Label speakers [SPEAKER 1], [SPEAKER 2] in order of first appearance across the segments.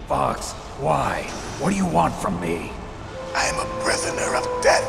[SPEAKER 1] Fox, why? What do you want from me?
[SPEAKER 2] I am a prisoner of death.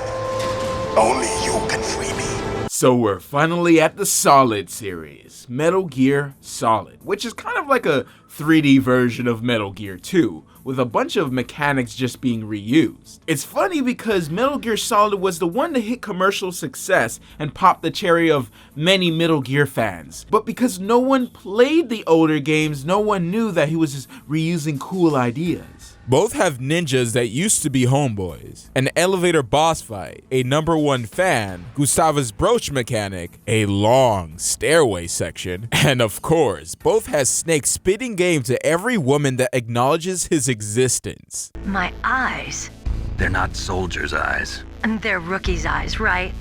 [SPEAKER 2] Only you can free me.
[SPEAKER 3] So we're finally at the Solid series, Metal Gear Solid, which is kind of like a 3D version of Metal Gear 2, with a bunch of mechanics just being reused. It's funny because Metal Gear Solid was the one to hit commercial success and pop the cherry of many Metal Gear fans, but because no one played the older games, no one knew that he was just reusing cool ideas. Both have ninjas that used to be homeboys, an elevator boss fight, a #1 fan, Gustavus brooch mechanic, a long stairway section, and of course, both has Snake spitting game to every woman that acknowledges his existence.
[SPEAKER 4] My eyes?
[SPEAKER 1] They're not soldiers' eyes.
[SPEAKER 4] And they're rookies' eyes, right?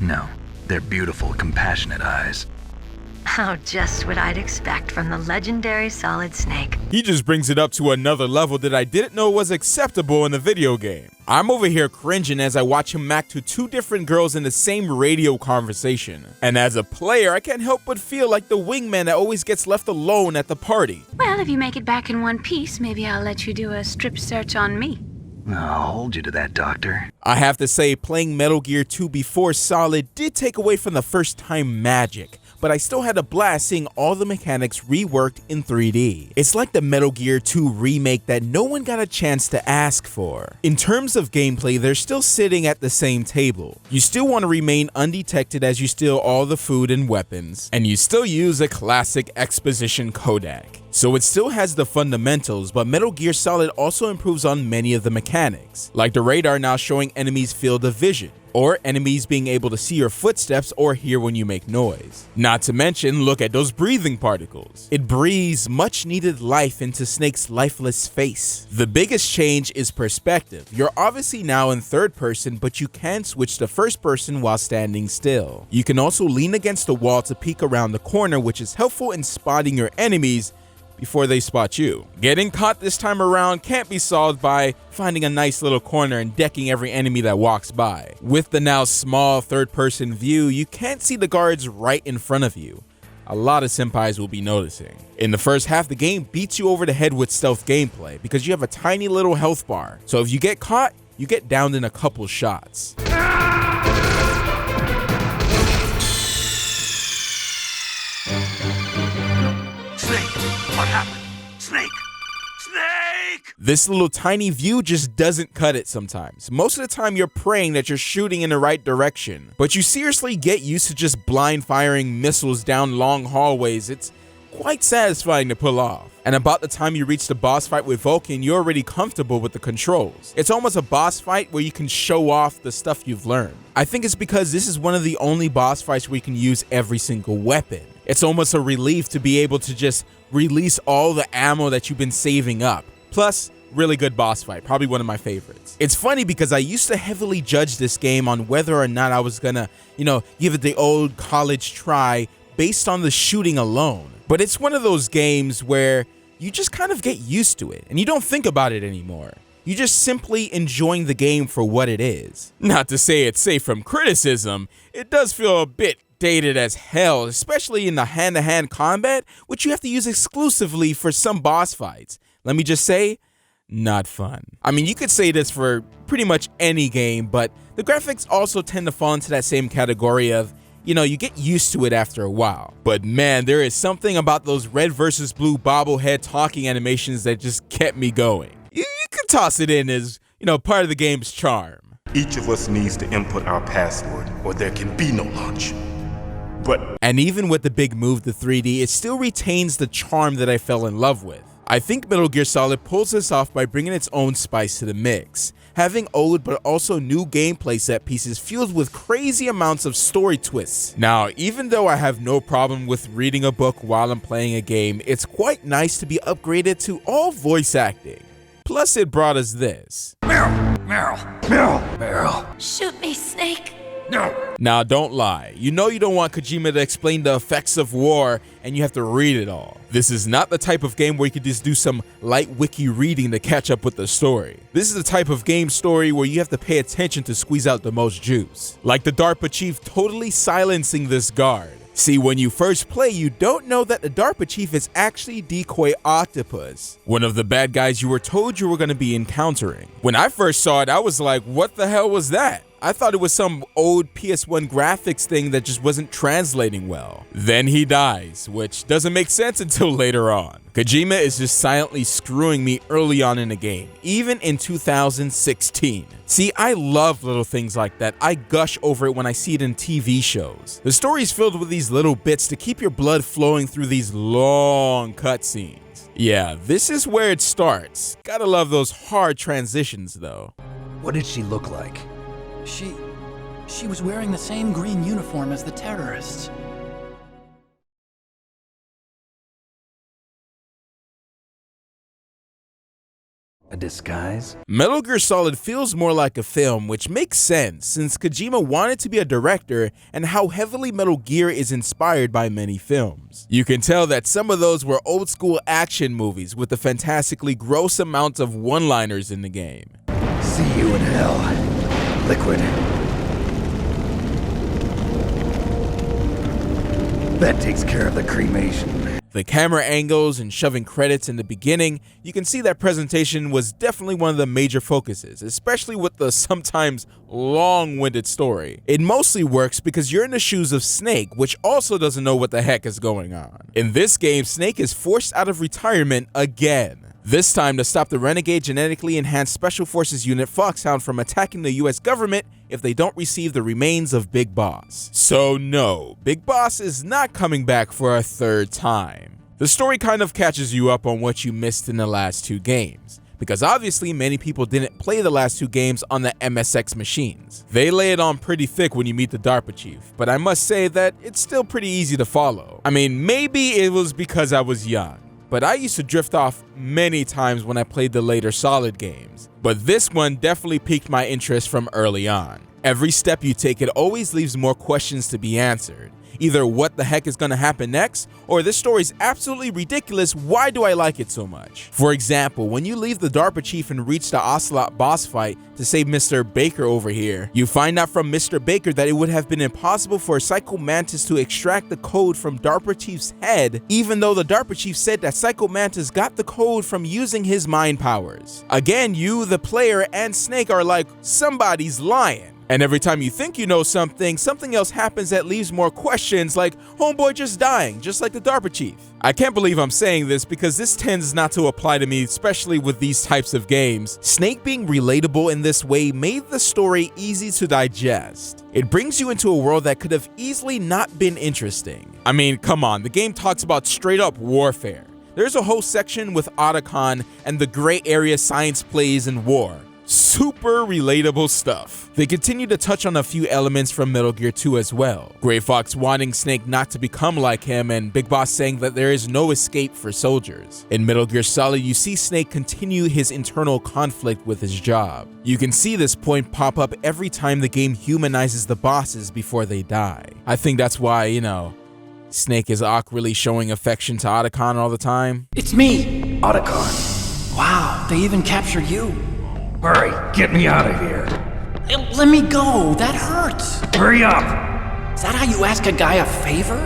[SPEAKER 1] No, they're beautiful, compassionate eyes.
[SPEAKER 4] Oh, just what I'd expect from the legendary Solid Snake.
[SPEAKER 3] He just brings it up to another level that I didn't know was acceptable in the video game. I'm over here cringing as I watch him act to 2 different girls in the same radio conversation. And as a player, I can't help but feel like the wingman that always gets left alone at the party.
[SPEAKER 5] Well, if you make it back in one piece, maybe I'll let you do a strip search on me.
[SPEAKER 1] I'll hold you to that, Doctor.
[SPEAKER 3] I have to say, playing Metal Gear 2 before Solid did take away from the first time magic, but I still had a blast seeing all the mechanics reworked in 3D. It's like the Metal Gear 2 remake that no one got a chance to ask for. In terms of gameplay, they're still sitting at the same table. You still want to remain undetected as you steal all the food and weapons, and you still use a classic exposition codec. So it still has the fundamentals, but Metal Gear Solid also improves on many of the mechanics, like the radar now showing enemies' field of vision, or enemies being able to see your footsteps or hear when you make noise. Not to mention, look at those breathing particles. It breathes much needed life into Snake's lifeless face. The biggest change is perspective. You're obviously now in third person, but you can switch to first person while standing still. You can also lean against the wall to peek around the corner, which is helpful in spotting your enemies before they spot you. Getting caught this time around can't be solved by finding a nice little corner and decking every enemy that walks by. With the now small third-person view, you can't see the guards right in front of you. A lot of senpais will be noticing. In the first half, the game beats you over the head with stealth gameplay because you have a tiny little health bar. So if you get caught, you get downed in a couple shots.
[SPEAKER 1] What happened? Snake! Snake!
[SPEAKER 3] This little tiny view just doesn't cut it sometimes. Most of the time you're praying that you're shooting in the right direction, but you seriously get used to just blind firing missiles down long hallways. It's quite satisfying to pull off. And about the time you reach the boss fight with Vulcan, you're already comfortable with the controls. It's almost a boss fight where you can show off the stuff you've learned. I think it's because this is one of the only boss fights where you can use every single weapon. It's almost a relief to be able to just release all the ammo that you've been saving up. Plus, really good boss fight, probably one of my favorites. It's funny because I used to heavily judge this game on whether or not I was gonna, give it the old college try based on the shooting alone. But it's one of those games where you just kind of get used to it and you don't think about it anymore. You just simply enjoying the game for what it is. Not to say it's safe from criticism, it does feel a bit dated as hell, especially in the hand-to-hand combat, which you have to use exclusively for some boss fights. Let me just say, not fun. I mean, you could say this for pretty much any game, but the graphics also tend to fall into that same category of, you get used to it after a while. But man, there is something about those red versus blue bobblehead talking animations that just kept me going. You could toss it in as, part of the game's charm.
[SPEAKER 2] Each of us needs to input our password, or there can be no launch.
[SPEAKER 3] And even with the big move to 3D, it still retains the charm that I fell in love with. I think Metal Gear Solid pulls this off by bringing its own spice to the mix, having old but also new gameplay set pieces filled with crazy amounts of story twists. Now, even though I have no problem with reading a book while I'm playing a game, it's quite nice to be upgraded to all voice acting. Plus, it brought us this.
[SPEAKER 1] Meryl.
[SPEAKER 5] Shoot me, Snake.
[SPEAKER 1] No.
[SPEAKER 3] Now, don't lie. You know you don't want Kojima to explain the effects of war and you have to read it all. This is not the type of game where you could just do some light wiki reading to catch up with the story. This is the type of game story where you have to pay attention to squeeze out the most juice. Like the DARPA chief totally silencing this guard. See, when you first play, you don't know that the DARPA chief is actually Decoy Octopus, one of the bad guys you were told you were going to be encountering. When I first saw it, I was like, what the hell was that? I thought it was some old PS1 graphics thing that just wasn't translating well. Then he dies, which doesn't make sense until later on. Kojima is just silently screwing me early on in the game, even in 2016. See, I love little things like that. I gush over it when I see it in TV shows. The story is filled with these little bits to keep your blood flowing through these long cutscenes. Yeah, this is where it starts. Gotta love those hard transitions though.
[SPEAKER 1] What did she look like?
[SPEAKER 6] She was wearing the same green uniform as the terrorists.
[SPEAKER 1] A disguise?
[SPEAKER 3] Metal Gear Solid feels more like a film, which makes sense since Kojima wanted to be a director and how heavily Metal Gear is inspired by many films. You can tell that some of those were old school action movies with the fantastically gross amounts of one-liners in the game.
[SPEAKER 1] See you in hell. Liquid. That takes care of the cremation.
[SPEAKER 3] The camera angles and shoving credits in the beginning, you can see that presentation was definitely one of the major focuses, especially with the sometimes long-winded story. It mostly works because you're in the shoes of Snake, which also doesn't know what the heck is going on. In this game, Snake is forced out of retirement again. This time to stop the renegade genetically enhanced Special Forces unit Foxhound from attacking the US government if they don't receive the remains of Big Boss. So no, Big Boss is not coming back for a third time. The story kind of catches you up on what you missed in the last two games, because obviously many people didn't play the last two games on the MSX machines. They lay it on pretty thick when you meet the DARPA chief, but I must say that it's still pretty easy to follow. I mean, maybe it was because I was young, but I used to drift off many times when I played the later Solid games. But this one definitely piqued my interest from early on. Every step you take, it always leaves more questions to be answered. Either what the heck is gonna happen next, or this story is absolutely ridiculous, why do I like it so much? For example, when you leave the DARPA chief and reach the Ocelot boss fight to save Mr. Baker over here, you find out from Mr. Baker that it would have been impossible for Psycho Mantis to extract the code from DARPA chief's head, even though the DARPA chief said that Psycho Mantis got the code from using his mind powers. Again, you, the player, and Snake are like, somebody's lying. And every time you think you know something, something else happens that leaves more questions, like homeboy just dying, just like the DARPA chief. I can't believe I'm saying this because this tends not to apply to me, especially with these types of games. Snake being relatable in this way made the story easy to digest. It brings you into a world that could have easily not been interesting. I mean, come on, the game talks about straight up warfare. There's a whole section with Otacon and the gray area science plays in war. Super relatable stuff. They continue to touch on a few elements from Metal Gear 2 as well. Gray Fox wanting Snake not to become like him, and Big Boss saying that there is no escape for soldiers. In Metal Gear Solid, you see Snake continue his internal conflict with his job. You can see this point pop up every time the game humanizes the bosses before they die. I think that's why, you know, Snake is awkwardly showing affection to Otacon all the time.
[SPEAKER 6] It's me!
[SPEAKER 1] Otacon.
[SPEAKER 6] Wow, they even captured you.
[SPEAKER 1] Hurry, get me out of here.
[SPEAKER 6] Let me go, that hurts.
[SPEAKER 1] Hurry up!
[SPEAKER 6] Is that how you ask a guy a favor?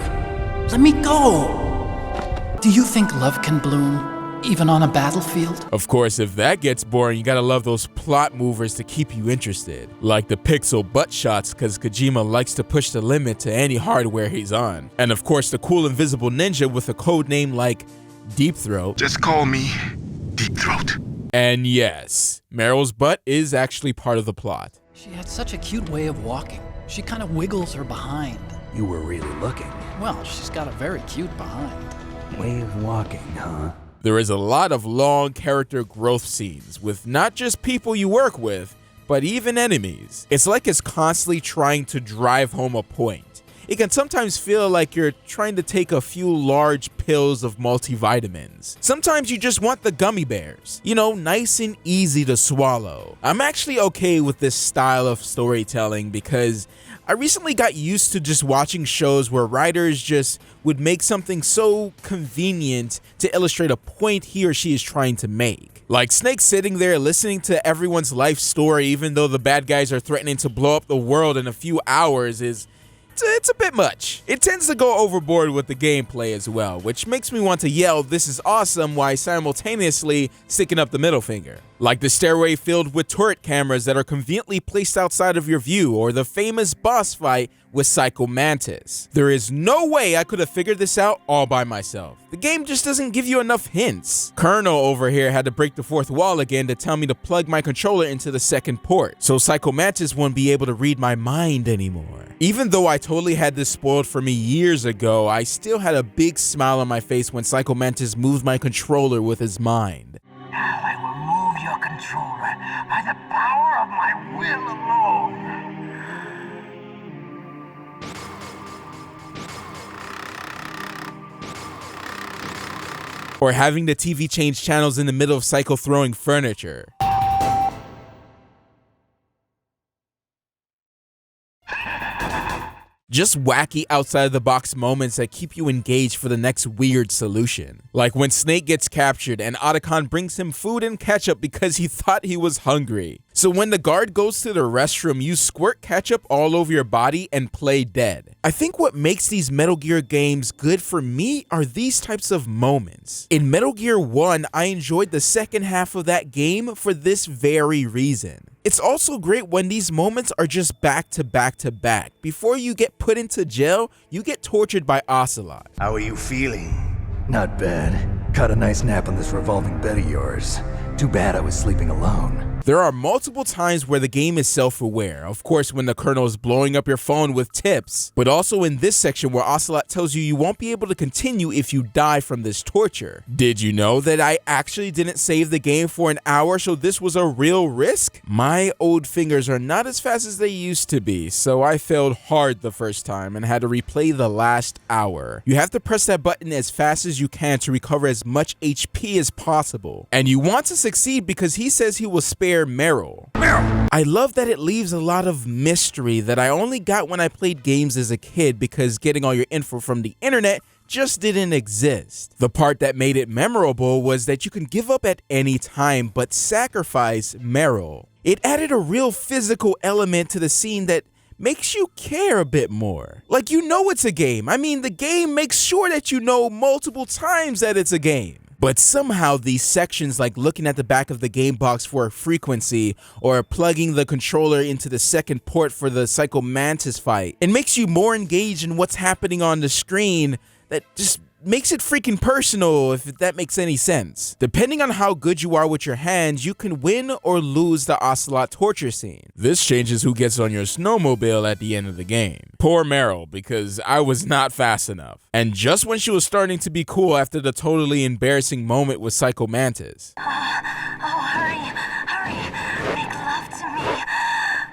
[SPEAKER 6] Let me go. Do you think love can bloom, even on a battlefield?
[SPEAKER 3] Of course, if that gets boring, you gotta love those plot movers to keep you interested. Like the pixel butt shots, cause Kojima likes to push the limit to any hardware he's on. And of course, the cool invisible ninja with a code name like Deep Throat.
[SPEAKER 2] Just call me Deep Throat.
[SPEAKER 3] And yes, Meryl's butt is actually part of the plot.
[SPEAKER 6] She had such a cute way of walking. She kind of wiggles her behind.
[SPEAKER 1] You were really looking.
[SPEAKER 6] Well, she's got a very cute behind.
[SPEAKER 1] Way of walking, huh?
[SPEAKER 3] There is a lot of long character growth scenes with not just people you work with, but even enemies. It's like it's constantly trying to drive home a point. It can sometimes feel like you're trying to take a few large pills of multivitamins. Sometimes you just want the gummy bears, you know, nice and easy to swallow. I'm actually okay with this style of storytelling because I recently got used to just watching shows where writers just would make something so convenient to illustrate a point he or she is trying to make. Like Snake sitting there listening to everyone's life story even though the bad guys are threatening to blow up the world in a few hours is it's a bit much. It tends to go overboard with the gameplay as well, which makes me want to yell, "This is awesome," while simultaneously sticking up the middle finger. Like the stairway filled with turret cameras that are conveniently placed outside of your view, or the famous boss fight with Psycho Mantis. There is no way I could have figured this out all by myself. The game just doesn't give you enough hints. Colonel over here had to break the fourth wall again to tell me to plug my controller into the second port, so Psycho Mantis won't be able to read my mind anymore. Even though I totally had this spoiled for me years ago, I still had a big smile on my face when Psycho Mantis moved my controller with his mind.
[SPEAKER 7] Now I will move your controller by the power of my will alone.
[SPEAKER 3] Or having the TV change channels in the middle of Psycho throwing furniture. Just wacky outside-of-the-box moments that keep you engaged for the next weird solution. Like when Snake gets captured and Otacon brings him food and ketchup because he thought he was hungry. So when the guard goes to the restroom, you squirt ketchup all over your body and play dead. I think what makes these Metal Gear games good for me are these types of moments. In Metal Gear 1, I enjoyed the second half of that game for this very reason. It's also great when these moments are just back to back to back. Before you get put into jail, you get tortured by Ocelot.
[SPEAKER 2] How are you feeling?
[SPEAKER 8] Not bad. Caught a nice nap on this revolving bed of yours. Too bad I was sleeping alone.
[SPEAKER 3] There are multiple times where the game is self-aware, of course when the Colonel is blowing up your phone with tips, but also in this section where Ocelot tells you won't be able to continue if you die from this torture. Did you know that I actually didn't save the game for an hour, so this was a real risk? My old fingers are not as fast as they used to be, so I failed hard the first time and had to replay the last hour. You have to press that button as fast as you can to recover as much HP as possible, and you want to succeed because he says he will spare Meryl. I love that it leaves a lot of mystery that I only got when I played games as a kid because getting all your info from the internet just didn't exist. The part that made it memorable was that you can give up at any time but sacrifice Meryl. It added a real physical element to the scene that makes you care a bit more. Like, you know it's a game. I mean, the game makes sure that you know multiple times that it's a game. But somehow these sections like looking at the back of the game box for a frequency or plugging the controller into the second port for the Psycho Mantis fight, it makes you more engaged in what's happening on the screen that just makes it freaking personal, if that makes any sense. Depending on how good you are with your hands, you can win or lose the Ocelot torture scene. This changes who gets on your snowmobile at the end of the game. Poor Meryl, because I was not fast enough. And just when she was starting to be cool after the totally embarrassing moment with Psycho Mantis.
[SPEAKER 7] Oh, hurry, make love to me.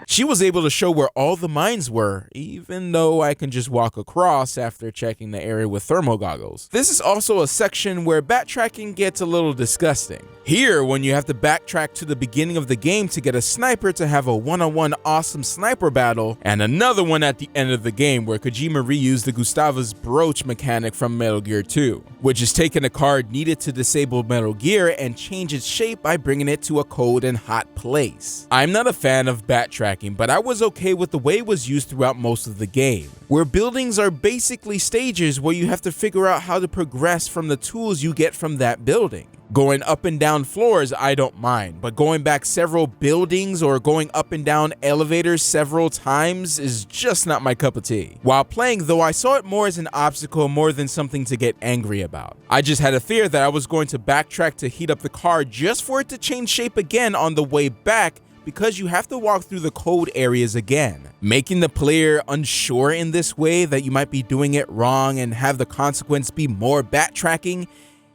[SPEAKER 3] She was able to show where all the mines were, even though I can just walk across after checking the area with thermal goggles. This is also a section where backtracking gets a little disgusting. Here, when you have to backtrack to the beginning of the game to get a sniper to have a one-on-one awesome sniper battle, and another one at the end of the game where Kojima reused the Gustavus brooch mechanic from Metal Gear 2, which is taking a card needed to disable Metal Gear and change its shape by bringing it to a cold and hot place. I'm not a fan of backtracking, but I was okay with the way it was used throughout most of the game, where buildings are basically stages where you have to figure out how to progress from the tools you get from that building. Going up and down floors, I don't mind, but going back several buildings or going up and down elevators several times is just not my cup of tea. While playing though, I saw it more as an obstacle more than something to get angry about. I just had a fear that I was going to backtrack to heat up the car just for it to change shape again on the way back, because you have to walk through the cold areas again. Making the player unsure in this way that you might be doing it wrong and have the consequence be more backtracking,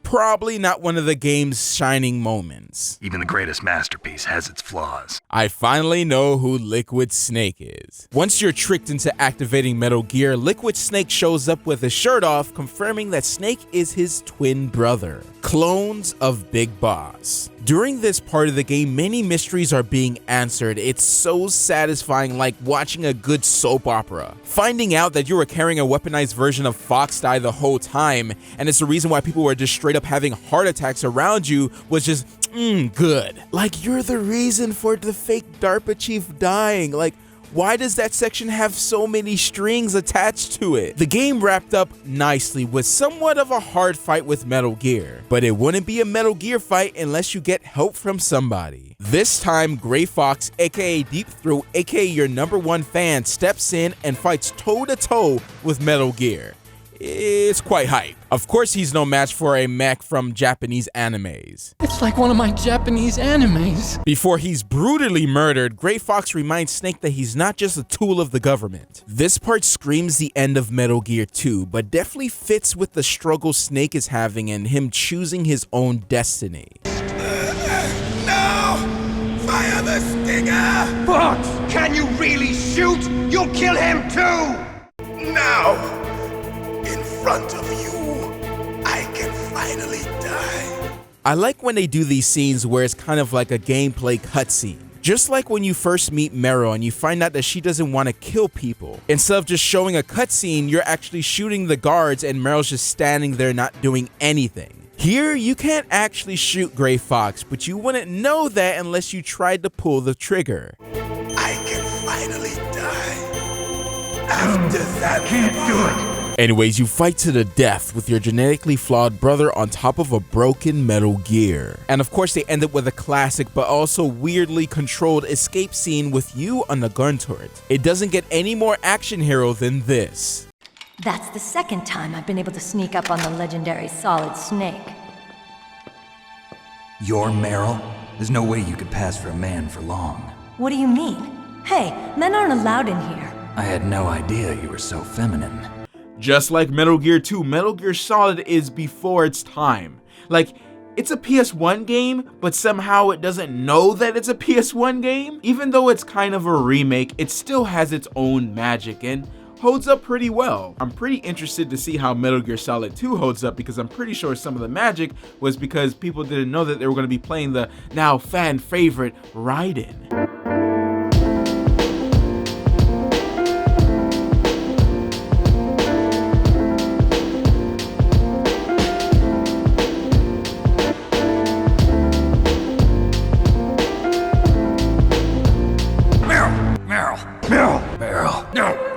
[SPEAKER 3] probably not one of the game's shining moments.
[SPEAKER 1] Even the greatest masterpiece has its flaws.
[SPEAKER 3] I finally know who Liquid Snake is. Once you're tricked into activating Metal Gear, Liquid Snake shows up with his shirt off, confirming that Snake is his twin brother. Clones of Big Boss. During this part of the game, many mysteries are being answered. It's so satisfying, like watching a good soap opera. Finding out that you were carrying a weaponized version of Foxdie the whole time, and it's the reason why people were just straight up having heart attacks around you, was just good. Like, you're the reason for the fake DARPA chief dying. Like, Why does that section have so many strings attached to it? The game wrapped up nicely with somewhat of a hard fight with Metal Gear, but it wouldn't be a Metal Gear fight unless you get help from somebody. This time, Gray Fox, aka Deep Throat, aka your #1 fan, steps in and fights toe-to-toe with Metal Gear. It's quite hype. Of course he's no match for a mech from Japanese animes.
[SPEAKER 6] It's like one of my Japanese animes.
[SPEAKER 3] Before he's brutally murdered, Gray Fox reminds Snake that he's not just a tool of the government. This part screams the end of Metal Gear 2, but definitely fits with the struggle Snake is having and him choosing his own destiny.
[SPEAKER 2] No! Fire the stinger!
[SPEAKER 7] Fox, can you really shoot? You'll kill him too!
[SPEAKER 2] Now! In front of you, I can finally die.
[SPEAKER 3] I like when they do these scenes where it's kind of like a gameplay cutscene. Just like when you first meet Meryl and you find out that she doesn't want to kill people. Instead of just showing a cutscene, you're actually shooting the guards and Meryl's just standing there not doing anything. Here, you can't actually shoot Gray Fox, but you wouldn't know that unless you tried to pull the trigger.
[SPEAKER 2] I can finally die. After that,
[SPEAKER 7] Can't do it.
[SPEAKER 3] Anyways, you fight to the death with your genetically flawed brother on top of a broken Metal Gear. And of course they end it with a classic but also weirdly controlled escape scene with you on the gun turret. It doesn't get any more action hero than this.
[SPEAKER 4] That's the second time I've been able to sneak up on the legendary Solid Snake.
[SPEAKER 8] You're Meryl? There's no way you could pass for a man for long.
[SPEAKER 4] What do you mean? Hey, men aren't allowed in here.
[SPEAKER 8] I had no idea you were so feminine.
[SPEAKER 3] Just like Metal Gear 2, Metal Gear Solid is before its time. Like, it's a PS1 game, but somehow it doesn't know that it's a PS1 game. Even though it's kind of a remake, it still has its own magic and holds up pretty well. I'm pretty interested to see how Metal Gear Solid 2 holds up because I'm pretty sure some of the magic was because people didn't know that they were going to be playing the now fan favorite Raiden.